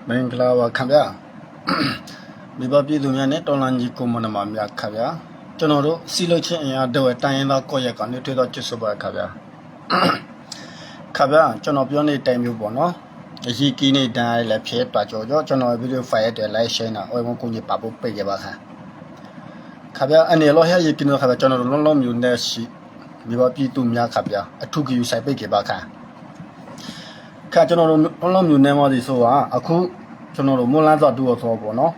မင်္ဂလာပါခင်ဗျာမိဘပြည်သူများနဲ့တော်လန်ကြီးကိုမနမများခင်ဗျာကျွန်တော်တို့စီလို့ချင်းအင်အားတော့တိုင်းရင်းသားကိုရက်ကနေတွေ့တော့ချစ်စပါခင်ဗျာခင်ဗျာကျွန်တော်ပြောနေတိုင်မျိုးပေါ့နော်အကြီးကြီးနေတိုင်းလည်းဖြစ်သွားကြောကျွန်တော်ဗီဒီယိုဖိုင်ရတဲ့ live share နာအိုမကိုကြီးပါဖို့ပေးကြပါခင်ဗျာအနေလောဟရည်ကင်းတော့ခင်ဗျာကျွန်တော်တို့လုံးလုံးမျိုးနဲ့ရှိမိဘပြည်သူများခင်ဗျာအထုကြီးဆိုင်ပေးကြပါခင်ကျွန်တော်တို့လုံးလုံးမျိုးနဲ့မှဒီဆိုတာအခုကျွန်တော်တို့မွန်လန်းစောတူတော့ဆိုပေါ့နော်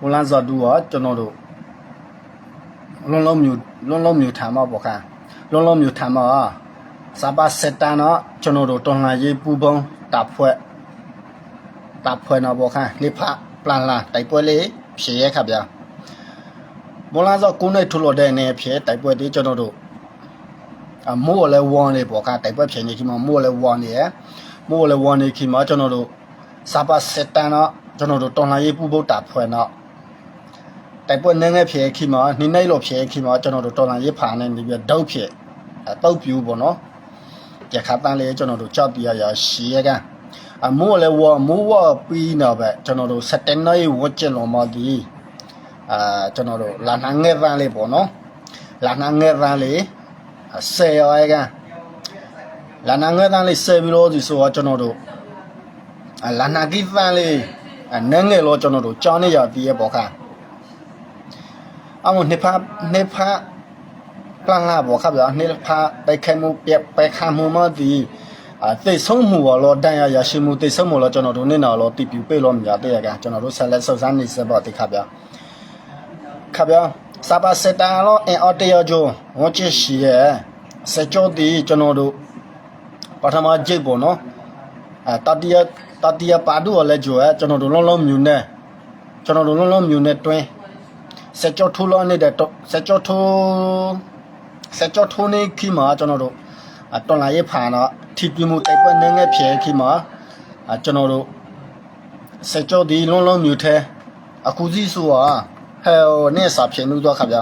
မွန်လန်းစောတူကကျွန်တော်တို့လုံးလုံးမျိုးထားမှာပေါ့ခါလုံးလုံးမျိုးထားမှာစပါစက်တန်တော့ကျွန်တော်တို့တော်လှန်ရေးပူပေါင်းတပ်ဖွဲ့နော်ပေါ့ခါလိဖပလန်လာတိုက်ပွဲလေးဖြည့်ရခဗျာမွန်လန်းစောကိုနဲ့ထုလို့တဲ့နေဖြည့်တိုက်ပွဲတွေကျွန်တော်တို့မိုးလည်းဝန်းနေပေါ့ခါတိုက်ပွဲဖြည့်နေခီမှာမိုးလည်းဝန်းနေရမိုးလည်းဝန်းနေခီမှာကျွန်တော်တို့စပါစက်တန်တော့ကျွန်တော်တို့တော်လှန်ရေးပူပေါင်းတပ်ဖွဲ့နော်တိုက်ပွဲနေငယ်ဖြည့်ခီမှာနိနေလို့ဖြည့်ခီမှာကျွန်တော်တို့တော်လှန်ရေးဖာနေနေပြီးတောက်ဖြည့်တောက်ပြူပေါ့နော်ကြခါတန်းလေးကျွန်တော်တို့ကြောက်တရားရရှိရကအမိုးလည်းမိုးပြီးတော့ပဲကျွန်တော်တို့စက်တန်နိုင်ဝတ်ကျလုံးမဒီကျွန်တော်တို့လာနှငယ်ဗန်းလေးပေါ့နော်လာနှငယ်ဗန်းလေးဆယ်ရကလာနှငယ်ဗန်းလေးဆယ်ပြီးလို့ဒီဆိုတော့ကျွန်တော်တို့လာနာကိဗန်းလေးနငယ်လို့ကျွန်တော်တို့ကြောင်းနေရပြီးရပေါ့ခါအမနှစ်ဖာပလန်လာပေါ့ခါဗျာနှစ်ဖာไปခဲမှုပြไปခံမှုမဒီသိဆုံးမှုတော့တန်ရရှိမှုသိဆုံးမှုတော့ကျွန်တော်တို့နေတော့တိပြပေးလို့မရတဲ့ရကကျွန်တော်တို့ဆက်လက်စုံစမ်းနေစပေါ့တိခါဗျာစပါစက်တာတော့အင်အော်တရဂျိုဝချစ်ရှိရစကြောဒီကျွန်တော်တို့ပထမကြိတ်ပေါ့နော်တတိယပါဒူလည်းကြွယ်ကျွန်တော်တို့လုံးမြူနဲ့တွင်းစကြောထူလို့နေတဲ့စကြောထူနေခီမှာကျွန်တော်တို့တော်လာရေးဖာတော့ထိပြမှုတိုက်ပွဲနေငယ်ဖြဲခီမှာကျွန်တော်တို့စကြောဒီလုံးမြူထဲအခုစီဆိုတာဟဲနဲ့စာဖြဲလို့တော့ခဗျာ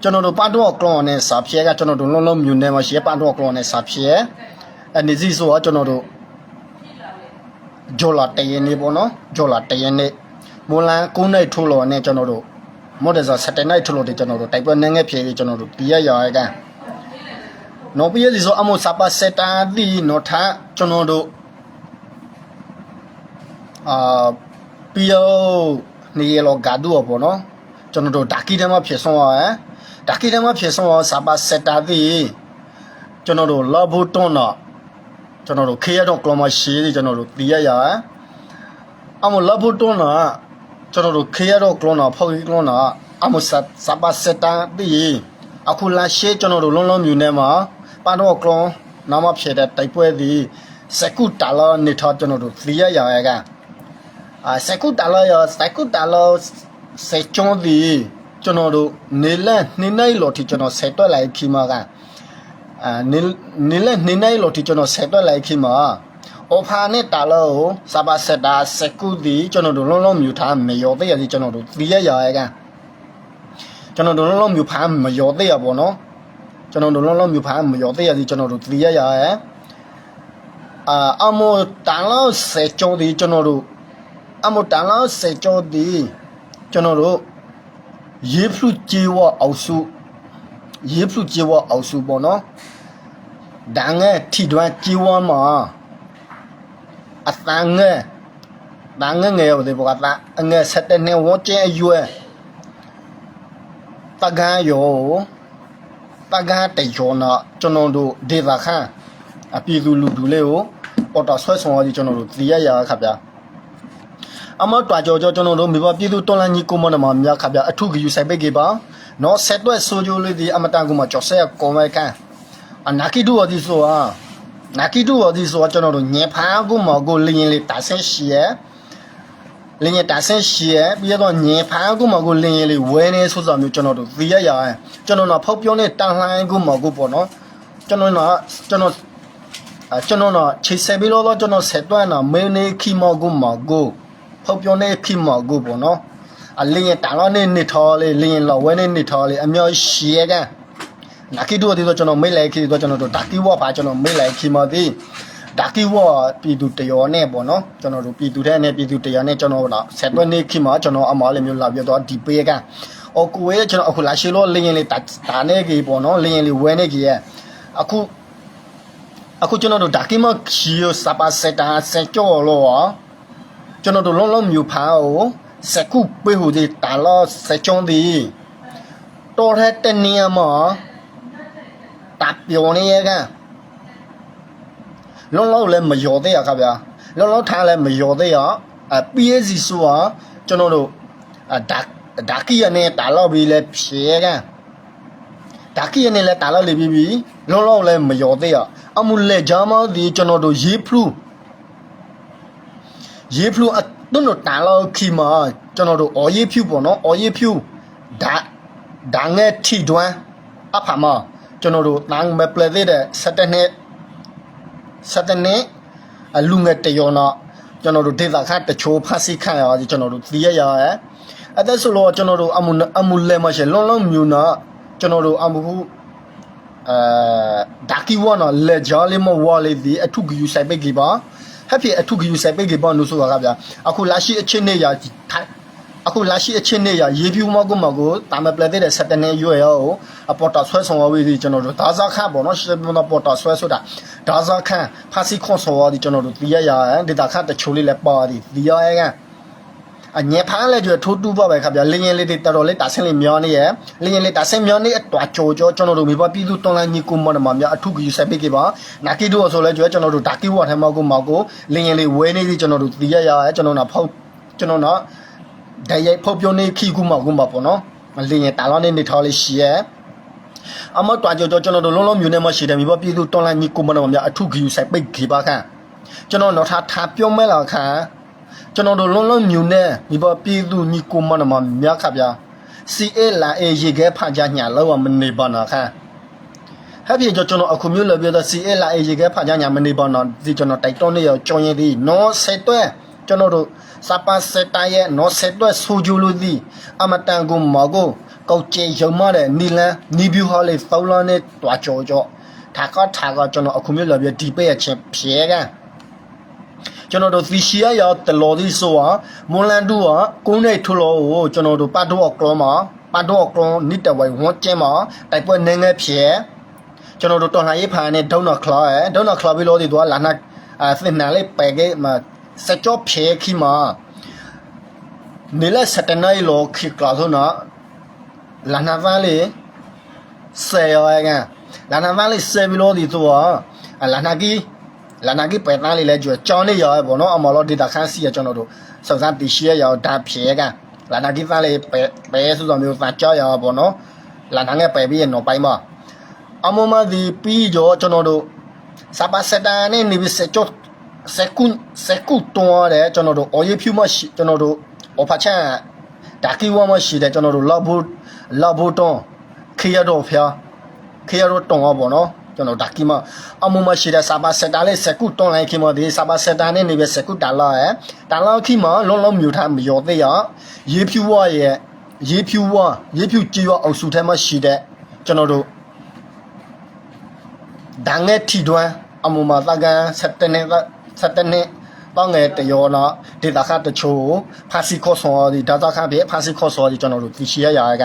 ကျွန်တော်တို့ပတ်တော့ကလောနဲ့စာဖြဲကကျွန်တော်တို့လုံးမြူနဲ့မှာရှေ့ပတ်တော့ကလောနဲ့စာဖြဲအနေစီဆိုတာကျွန်တော်တို့ဂျိုလာတရင်နေပေါ့နော်ဂျိုလာတရင်နေမွန်လန်9နိုင်ထိုးလို့နဲ့ကျွန်တော်တို့မော်ဒယ်စာ7နိုင်ထိုးလို့ကျွန်တော်တို့တိုက်ပွဲနေငယ်ဖြေပြီးကျွန်တော်တို့ပြရရရကနော်ပြရစီဆိုအမို့စပါစက်တာဒီနော်ထားကျွန်တော်တို့ပြရနေရလောဂါဒူပေါ့နော်ကျွန်တော်တို့ဓာကီတမဖြစ်ဆုံးရဓာကီတမဖြစ်ဆုံးရစပါစက်တာဒီကျွန်တော်တို့လော်ဘူတွန်းတော့ကျွန်တော်တို့ခေရတော့ကလမရှိကျွန်တော်တို့ပြရရအမလဘုတွန်းနာကျွန်တော်တို့ခေရတော့ကလနာဖောက်ကြီးကလနာအမစပါစက်တာဒီအခုလာရှေကျွန်တော်တို့လုံးမြူနေမှာပါတော့ကလနာမဖြစ်တဲ့တိုက်ပွဲဒီစကုတာလာနေထကျွန်တော်တို့ပြရရကစကုတာလာစေချုံးဒီကျွန်တော်တို့နေလက်နေနိုင်လို့ဒီကျွန်တော်ဆက်တွက်လိုက်ခီမာကနေလဲနေနိုင်လို့ဒီကျွန်တော်ဆက်တွက်လိုက်ခင်မှာအော်ဖာနဲ့တာလို့စပါစက်တာစကူဒီကျွန်တော်တို့လုံးမြူထားမရောသေးရစီကျွန်တော်တို့သိရရကကျွန်တော်တို့လုံးမြူဖာမရောသေးရပေါ့နော်ကျွန်တော်တို့လုံးမြူဖာမရောသေးရစီကျွန်တော်တို့သိရရအမိုတန်လို့ဆက်ကြုံဒီကျွန်တော်တို့အမိုတန်လို့ဆက်ကြုံဒီကျွန်တော်တို့ရေဖလူကြီးဝအောင်စုပေါ့နော်ဒန်းငယ်ထိတွန်းကြီးဝါမှာအသံငယ်ငယ်ရတယ်ပေါ့ကတာငယ်ဆက်တဲ့နေဝကျဲရွယ်တကန်တယောနာကျွန်တော်တို့ဒေတာခန့်အပြည်သူလူထုလေးကိုပေါ်တာဆွဲဆောင်ရည်ကျွန်တော်တို့သိရခဗျာအမတွာကြောကျွန်တော်တို့မိဘပြည်သူတော်လန်ကြီးကိုမနမများခဗျာအထုကယူဆိုင်ပိတ်ကြပါနော်ဆက်တွဲဆိုကြလို့ဒီအမတန်ကမှကြော်ဆက်ကောမဲကန်နာကီဒူဝဒီဆိုကျွန်တော်တို့ညဖားကမှကိုလင်းလေးတာဆင်းရှိရပြီးတော့ညဖားကမှကိုလင်းလေးဝဲနေဆိုဆိုမျိုးကျွန်တော်တို့သိရကျွန်တော်တော့ဖောက်ပြောနေတန်လှိုင်းကမှကိုပေါ့နော်ကျွန်တော်ချိတ်ဆက်ပြီးတော့ကျွန်တော်ဆက်တွဲနော်မင်းနေခီမကိုဖောက်ပြောနေခီမကိုပေါ့နော်အလင်းတာတော့နေထော်လေးလင်းလောဝဲနေထော်လေးအမျိုးရှိရကနာကီတို့ဒီတော့ကျွန်တော်မိတ်လိုက်ခီတော့ကျွန်တော်တို့ဓာကီဝါပါကျွန်တော်မိတ်လိုက်ခီမသည် ဒါကီဝပြည်သူတရောနဲ့ပေါ့နော်ကျွန်တော်တို့ပြည်သူတဲ့နဲ့ပြည်သူတရောနဲ့ကျွန်တော်တော့ဆက်သွဲနေခိမှာကျွန်တော်အမားလေးမျိုးလာပြတော့ဒီပေးကအော်ကိုရဲ့ကျွန်တော်အခုလာရှိလို့လင်းရင်လေးတာနေကြီးပေါ့နော်လင်းရင်လေးဝဲနေကြီးရဲ့အခုကျွန်တော်တို့ဒါကီမခီယစပါစတာစကြောလို့ကျွန်တော်တို့လုံးလုံးမျိုးဖားကိုစကုပေးဟိုဒီတာလို့စကြုံဒီတော်တဲ့တနေရာမှာတပ်ပြောနေရကလုံးလုံးလည်းမရောသေးရခဗျာလုံးလုံးထားလည်းမရောသေးရPAC ဆိုတာကျွန်တော်တို့ဒါကီရနေတာလို့ပြီးလဲဖြေကဒါကီရနေလဲတာလို့လေပြီးလုံးလုံးလည်းမရောသေးရအမှုလေဂျာမောဒီကျွန်တော်တို့ရေးဖလူတို့တာလို့ခီမှာကျွန်တော်တို့အော်ရေးဖြူပေါ့နော်အော်ရေးဖြူဒါငဲထီတွန်းအဖာမကျွန်တော်တို့တန်းမပလက်တဲ့7နှစ်လူငယ်တယောနော်ကျွန်တော်တို့ဒေသခတချိုးဖတ်စီခံရအောင်ကျွန်တော်တို့သိရရရဲ့အဲ့ဒါဆိုလို့ကျွန်တော်တို့အမှုလဲမရှိလုံးလုံးမြူနော်ကျွန်တော်တို့အမှုဒါကီဝနော်လေဂျာလီမဝါလီဒီအထုကယူဆိုင်ပိတ်ကြီးပါဟပ်ဖြစ်အထုကယူဆိုင်ပိတ်ကြီးပါလို့ဆိုတာကဗျာအခုလာရှိအချင်းနေရရေပြူမကုမကိုတာမပလက်တဲ့7နှစ်ရွယ်ရောအပေါ်တာဆွဲဆောင်ဝေးဒီကျွန်တော်တို့ဒါဇာခန့်ပေါ့နော်ရှစ်ဘုံပေါ်တာဆွဲဆိုတာဒါဇာခန့်ဖာစီခွန်ဆောဝဒီကျွန်တော်တို့သိရဒေတာခန့်တချိုးလေးလည်းပါဒီသိရကအညက်ဖားလည်းကျွထိုးတူးပါပဲခင်ဗျာလင်းရင်လေးတွေတော်တော်လေးတာဆင်းလေးမျောနေရလင်းရင်လေးတာဆင်းမျောနေအတွားကြောကျွန်တော်တို့မိဘပြည်သူတွန်လိုင်းညီကုမနမများအထုကယူဆက်ပေးခဲ့ပါနာကီတို့ဆိုလဲကျွကျွန်တော်တို့ဒါကီဝတ်ထဲမှာကိုလင်းရင်လေးဝဲနေစီကျွန်တော်တို့သိရကျွန်တော်နော်ဒရိုက်ဖောက်ပြောနေခီကူမပေါ့နော်လင်းရင်တာလောင်းနေထားလေးရှိရအမတွားကြောကျွန်တော်တို့လုံးလုံးမျိုးနဲ့မရှိတယ်မိဘပြည်သူတွန်လိုင်းညီကုမနမများအထုကယူဆက်ပေးခဲ့ပါခန့်ကျွန်တော်တော့ထားပြောမဲလာခန့်ကျွန်တော်တို့လုံးလုံးမြူနဲ့ဒီပေါ်ပြည်သူညီကိုမနမမြတ်ခဗျာ CA လာအေရေခဲဖကြညာလောက်မနေပါနာခါဟပ်ပြေကျွန်တော်အခုမျိုးလည်းပြောတော့ CA လာအေရေခဲဖကြညာမနေပါနာဒီကျွန်တော်တိုက်တွန်းနေရကြောင်းရင်ဒီနော်ဆက်တွဲကျွန်တော်တို့စပါစတိုင်ရဲ့နော်ဆက်တွဲဆူဂျူလူဒီအမတန်ကိုမကိုကောက်ကျေရုံမတဲ့နီလန်နီဗျူဟာလေးသောလနဲ့တွားကြောထားကကျွန်တော်အခုမျိုးလည်းပြောဒီပဲ့ချင်းဖြဲကကျွန်တော်တို့သီရှိရတလော်ဒီဆိုတာမွန်လန်တူကကုန်းနေထလို့ကိုကျွန်တော်တို့ပတ်တော့ကလောမှာပတ်တော့ကလောနိတဝိုင်ဝန်းကျင်းမှာတိုက်ပွဲနေငယ်ဖြဲကျွန်တော်တို့တော်လှန်ရေးဖာနဲ့ဒေါနာခလာပြီးလို့ဒီတော့လာနာစင်နာလေးပဲကမှာစကြောဖြဲခီမှာနေလက်စတနိုင်လို့ခီကလာဆိုတော့လာနာဗန်လေးဆယ်ရောကလာနာဗန်လေးဆယ်ပြီးလို့ဒီတော့လာနာကီပဲသားလေးလဲကျွကြောင်းလေးရောပေါ့နော်အမလို့ဒေတာခန်းစီရကျွန်တော်တို့စုံစမ်းတရှိရရောဒါဖြဲကလာနာကီသားလေးပဲဆိုတော့မျိုးသားကြောက်ရပေါ့နော်လာနာငယ်ပဲပြီးရတော့ပိုင်းမှာအမမဒီပြီးကြောကျွန်တော်တို့စပါစတာနဲ့နေပြီးစကုတွန်းရတယ်ကျွန်တော်တို့အော်ရီဖြူမရှိကျွန်တော်တို့အော်ဖာချန်ဒါကီဝမရှိတယ်ကျွန်တော်တို့လာဘူတွန်းခေရတော့ဖျားခေရတော့တွန်းအောင်ပေါ့နော်ကျွန်တော်ဒါကီမအမှုမရှိတဲ့စာပါစတာလေးစကုတွန်းလိုက်ခီမဒီစာပါစတာနဲ့နေပဲစကုတာလာခီမလုံးမြူထားမရောသေးရရေဖြူဝရဲ့ရေဖြူကြီးဝအုပ်စုထဲမှာရှိတဲ့ကျွန်တော်တို့ဒါငဲထီတွန်းအမှုမှာသကန်7နှစ်ပေါင်းငယ်တရောနာဒေတာခတချို့ဖာစီခေါ်ဆော်ဒီဒါတာခပဲဖာစီခေါ်ဆော်ဒီကျွန်တော်တို့သိရှိရက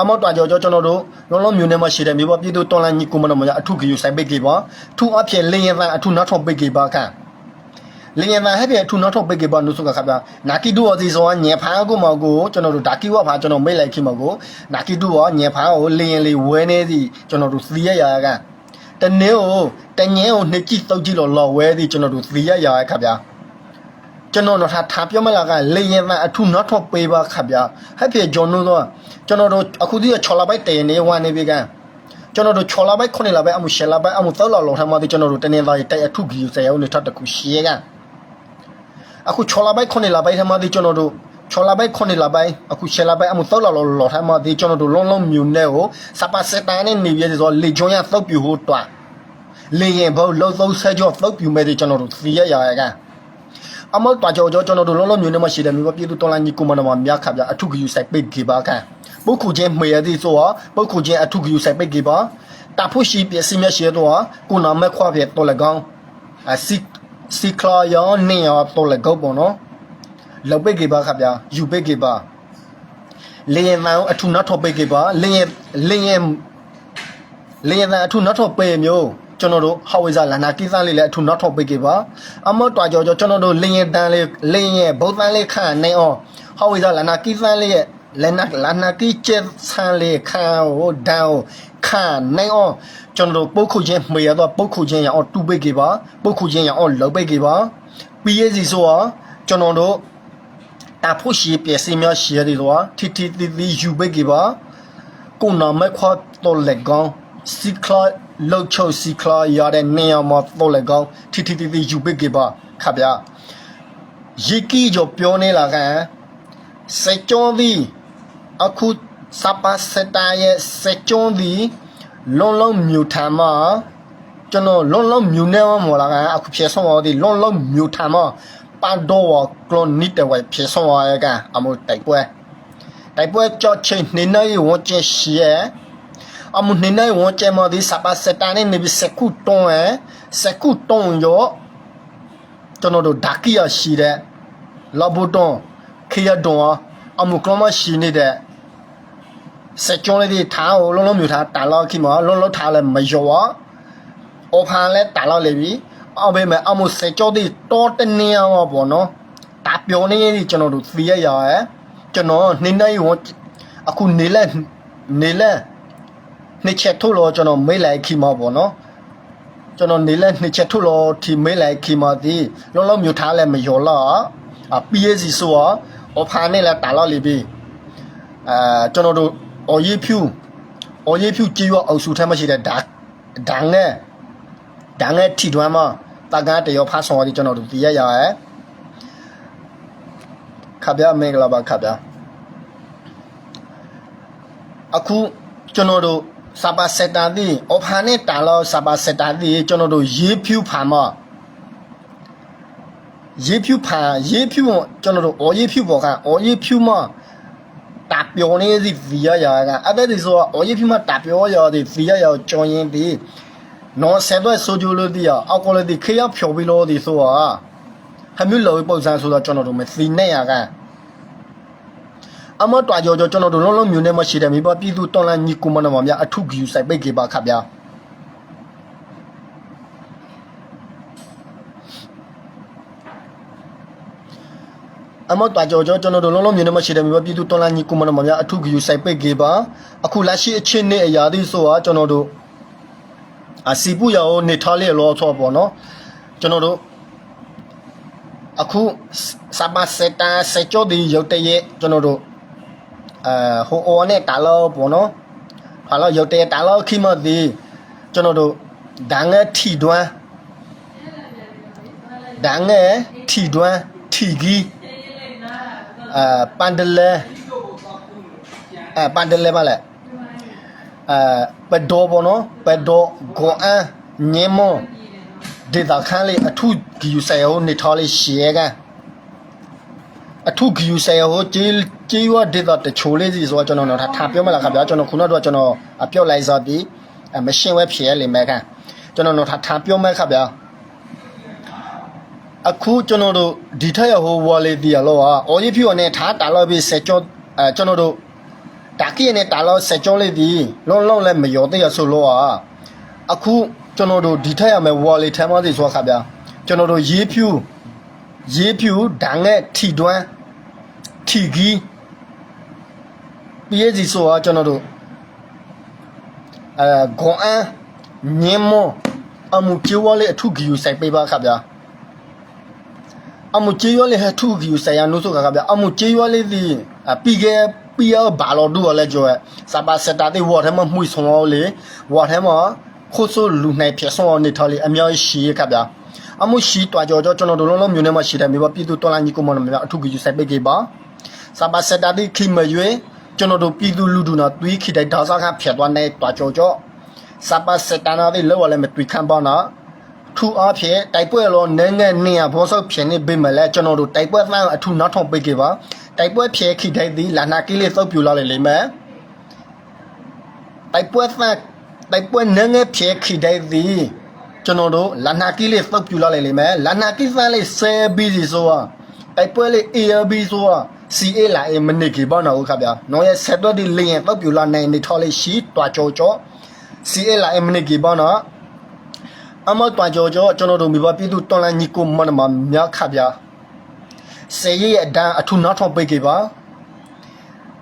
အမောတွာကြောကျွန်တော်တို့လုံးမျိုးနဲ့မှရှိတယ်မြေပေါ်ပြည်သူတွန်လိုင်းညီကိုမတော်မအထုကယူဆိုင်ပိတ်ကြီးပါထူအဖြစ်လင်းရန်အထုနောက်ထောက်ပိတ်ကြီးပါခန့်လင်းရန်ဟဲ့ပြအထုနောက်ထောက်ပိတ်ကြီးပါလို့ဆိုခါဗျာနာကီဒူအစီဆိုညေဖာကိုမကိုကျွန်တော်တို့ဒါကီဝဖာကျွန်တော်မိတ်လိုက်ခိမကိုနာကီဒူညေဖာကိုလင်းရန်လေးဝဲနေသည်ကျွန်တော်တို့သိရကတနေ့ကိုတညင်းကိုနှစ်ကြည့်တုတ်ကြည့်လို့လော်ဝဲသည်ကျွန်တော်တို့သိရခါဗျာကျွန်တော်တို့ထားပြောမလားကလေရင်အထုနောက်ထောက်ပေးပါခဗျာဟဲ့ပြေကျွန်တော်တို့အခုဒီ6လပိုက်တည်နေဝါနေပြီကကျွန်တော်တို့6လပိုက်9လပိုက်အမှု10လပိုက်အမှု3လလောက်ထားမှဒီကျွန်တော်တို့တနေသားတိုက်အထုကြီးဆယ်အောင်နေထပ်တခုရှေးကအခု6လပိုက်9လပိုက်ထားမှဒီကျွန်တော်တို့6လပိုက်9လပိုက်အခု10လပိုက်အမှု3လလောက်ထားမှဒီကျွန်တော်တို့လုံးမြူနေကိုစပါစတာနဲ့နေပြီဆိုလေကျွန်းရသုတ်ပြူဟိုတွားလေရင်ဘောလုံးသုံးဆက်ကြောသုတ်ပြူမဲ့ဒီကျွန်တော်တို့သိရကအမောတွားကြောကျွန်တော်တို့လုံးမျိုးနဲ့မရှိတယ်မြို့ပြည်သူတော်လိုင်းညီကိုမနမမြခဗျာအထုကယူဆိုင်ပိတ်ကြီးပါခန့်ပုတ်ခုချင်းမေရသည်ဆိုပုတ်ခုချင်းအထုကယူဆိုင်ပိတ်ကြီးပါတာဖို့ရှိပြစီမျက်ရှိတော့ကိုနာမဲ့ခွာပြတော်လကောင်း စီကလာရောနေရောတော့လေကောပေါ့နော်လောက်ပိတ်ကေပါခဗျာယူပိတ်ကေပါလင်းရံအထူနောက်ထော်ပိတ်ကေပါလင်းရံအထူနောက်ထော်ပိတ်မျိုးကျွန်တော်တို့ဟောက်ဝိဇာလနာကိစ္စလေးလည်းအထူနောက်ထောက်ပိတ်ကေပါအမောတွာကြောကျွန်တော်တို့လင်းရတန်းလေးလင်းရဗုဒ္ဓလေးခန့်နေအောင်ဟောက်ဝိဇာလနာကိစ္စလေးရဲ့လနာကိကျဆန်လေးခန့်ဟိုဒန်ခန့်နေအောင်ကျွန်တော်တို့ပုတ်ခုချင်းမှေရတော့ပုတ်ခုချင်းရအောင်တူပိတ်ကေပါပုတ်ခုချင်းရအောင်လောက်ပိတ်ကေပါပြီးရစီဆိုတော့ကျွန်တော်တို့တာဖို့ရှိပြစီများရှိရတယ်တော့တီယူပိတ်ကေပါကိုနာမခွတ်တော်လက်ကောင်စီကလာလောက်ချုပ်စီကလာရတဲ့နေရာမှာတော့လေကောင်းတီယူပိတ်ကေပါခဗျာရေကီကြောပြောနေလာကန်စက်ကျော်သည်အခုစပါစတာရဲ့စက်ကျော်သည်လုံးမြူထမ်းမှာကျွန်တော်လုံးမြူနေမှာမလာကန်အခုဖြည့်ဆောင်ရသည်လုံးမြူထမ်းမှာပတ်တော့ကလောနစ်တဲ့ဝိုင်ဖြည့်ဆောင်ရကန်အမို့တိုက်ပွဲကြောချင်းနေနေဝချင်ရှီရဲ့အမှုနေနေဝန်ကျမဒီစပါစတာနေနေဘစကုတုံးရောကျွန်တော်တို့ဓာကီယာရှိတဲ့လဘူတုံးခရဒွန်အမှုကလမရှိနေတဲ့စက်ကျော်လေးတွေထားကိုလုံးမြူထားတာလောက်ခိမလုံးထားလဲမရောအော်ဖန်လဲတာလောက်လေပြီအော်ဘေးမဲ့အမှုစက်ကျော်တွေတောတနေရောပေါ့နော်ဒါပြောနေရကျွန်တော်တို့သိရရယ်ကျွန်တော်နေနေဝန်အခုနေလဲနှစ်ချက်ထုတ်လို့ကျွန်တော်မေးလိုက်ခိမပေါ့နော်ကျွန်တော်နေလဲနှစ်ချက်ထုတ်လို့ဒီမေးလိုက်ခိမဒီလုံးမြူထားလဲမရောလားPAC ဆိုတော့အော်ဖာနဲ့လဲတာလောက်လေပြီကျွန်တော်တို့အော်ရေးဖြူကြီးရောအောက်စုထဲမှာရှိတဲ့ဒန်းနဲ့ထီတွမ်းမှာတကားတရောဖားဆောင်ရည်ကျွန်တော်တို့သိရရယ်ခဗျာမင်္ဂလာပါခဗျာအခုကျွန်တော်တို့စပါစတာဒီအော်ဖာနဲ့တာလောက်စပါစတာဒီကျွန်တော်တို့ရေးဖြူဖာမှာရေးဖြူကျွန်တော်တို့အော်ရေးဖြူပေါ်ကအော်ရေးဖြူမှာတာပြောနေစီဗီရရကအဲ့ဒါဒီဆိုအော်ရေးဖြူမှာတာပြောရသည်ဗီရရကြောင်းရင်ဒီနော်ဆက်တော့ဆိုဂျိုလိုဒီအောက်ကလေးဒီခေရဖြော်ပြီးလို့ဒီဆိုတာဟမျိုးလောပုံစံဆိုတော့ကျွန်တော်တို့မသိနဲ့ရကအမတော်ကြောကျွန်တော်တို့လုံးမြူနေမရှိတယ်မိဘပြည်သူတော်လန်ညီကူမနမများအထုကူဆိုင်ပိတ်ကေပါခဗျာအမတော်ကြောကျွန်တော်တို့လုံးမြူနေမရှိတယ်မိဘပြည်သူတော်လန်ညီကူမနမများအထုကူဆိုင်ပိတ်ကေပါအခုလက်ရှိအချင်းနဲ့အရာသည်ဆိုတာကျွန်တော်တို့စီပူရောနေထားလေလောဆိုပေါ့နော်ကျွန်တော်တို့အခုစပါစတာစကြောဒီရုတ်တရက်ကျွန်တော်တို့ဟိုအော်နဲ့တာလောပေါ့နော်ဟာလောရုတ်တရက်တာလောခိမဒီကျွန်တော်တို့ဒန်းငယ်ထီတွန်းထီဂီပန်ဒလဲပါလေပဒေါပေါ့နော်ပဒေါဂိုအန်ညေမွန်ဒေတာခန်းလေးအထုဂီယူဆယ်ဟိုနေထားလေးရှေကအထုဂီယူဆယ်ဟိုကြေးရဒေတာတချိုလေးစီဆိုတော့ကျွန်တော်ထားပြောမလားခင်ဗျာကျွန်တော်ခုနကတော့ကျွန်တော်ပြောလိုက်စားပြီးမရှင်းဝဲဖြေရလိမ့်မယ်ခင်ကျွန်တော်ထားပြောမယ်ခင်ဗျာအခုကျွန်တော်တို့ဒီထက်ရဟိုဝါလေးတီရလောအော်ရေးဖြူနဲ့ထားတာလောက်ပြီးဆက်ကျော်ကျွန်တော်တို့တာကီနဲ့တာလောက်ဆက်ကျော်လေးဒီလုံးလည်းမရောသေးရဆိုလို့အခုကျွန်တော်တို့ဒီထက်ရမယ်ဝါလေးထဲမှာစီဆိုခါဗျာကျွန်တော်တို့ရေးဖြူဒန်းနဲ့ထီတွန်းထီဂီပြည့်စီဆိုကျွန်တော်တို့ဂွန်အန်ညင်မောအမှုကျေဝလေးအထုဂီယူဆိုင်ပေးပါခါဗျာအမှုကျေဝလေးဟထုဂီယူဆိုင်ရနိုးဆိုခါဗျာအမှုကျေဝလေးဒီပြီးရဘာလို့ဒူလဲကြောစပါစတာတဲ့ဝါထဲမှာမှုဆောင်အောင်လေဝါထဲမှာခိုးဆိုလူနိုင်ဖြစ်ဆောင်နေထားလေအများကြီးရှိခဗျာအမှုရှိတွားကြောကျွန်တော်တို့လုံးမျိုးနဲ့မှရှိတယ်မြေပါပြည်သူတော်လာညီကိုမနများအထုကြီးဆိုင်ပိတ်ကေပါစပါစတာတဲ့ခိမရွေကျွန်တော်တို့ပြည်သူလူထုနာတွေးခိတိုက်ဒါစားခဖြစ်သွားနေတွားကြောစပါစတာနာတဲ့လောလည်းမတွေးခံပါနာထူအားဖြင့်တိုက်ပွဲလောနည်းငယ်နေရဘောဆောက်ဖြစ်နေပြီမလဲကျွန်တော်တို့တိုက်ပွဲသန်းအထုနောက်ထောင်ပိတ်ကေပါတိုက်ပွဲဖြဲခိတိုက်သည်လာနာကီလေးသုတ်ပြူလာလေမယ်တိုက်ပွဲနည်းငယ်ဖြဲခိတိုက်သည် ကျွန်တော်တို့လာနာကီလေးသုတ်ပြလာလိုက်လိမ့်မယ်လာနာကီဖန်လေးဆဲပြီးစီဆိုတာတိုက်ပွဲလေး ARB ဆိုတာ CA လာအမနစ်ကြီးပေါ့နော်ခင်ဗျာနော်ရဲ့ဆက်တော့ဒီလင်းသုတ်ပြလာနိုင်နေထော်လေးရှိတွားကြောကြော CA လာအမနစ်ကြီးပေါ့နော်အမတွားကြောကြောကျွန်တော်တို့မိဘပြည်သူတော်လန်ညီကိုမနမမြခဗျာစေရရဲ့အဒံအထုနောက်ထောင်ပိတ်ကြပါ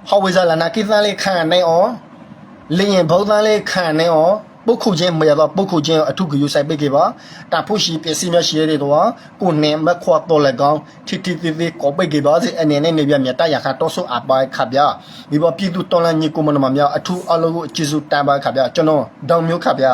ဟောဝေဇာလာနာကီဖန်လေးခံနိုင်အောင်လင်းဘုံသားလေးခံနိုင်အောင်ပုတ်ခုချင်းမရတော့ပုတ်ခုချင်းအထုကယူဆိုင်ပိတ်ခဲ့ပါတာဖို့ရှိပစ္စည်းများရှိရတဲ့တော့ကိုနေမခွတ်တော်လည်းကောင်းထိထိသေးသေးကိုပိတ်ခဲ့ပါစေအနေနဲ့နေပြမြတ်တရခါတော့ဆိုအပိုင်ခဗျာဒီဘပြည်သူတော်လန်ညီကိုမနမများအထုအလုံးကိုအကျေစုတန်ပါခဗျာကျွန်တော်တောင်မျိုးခဗျာ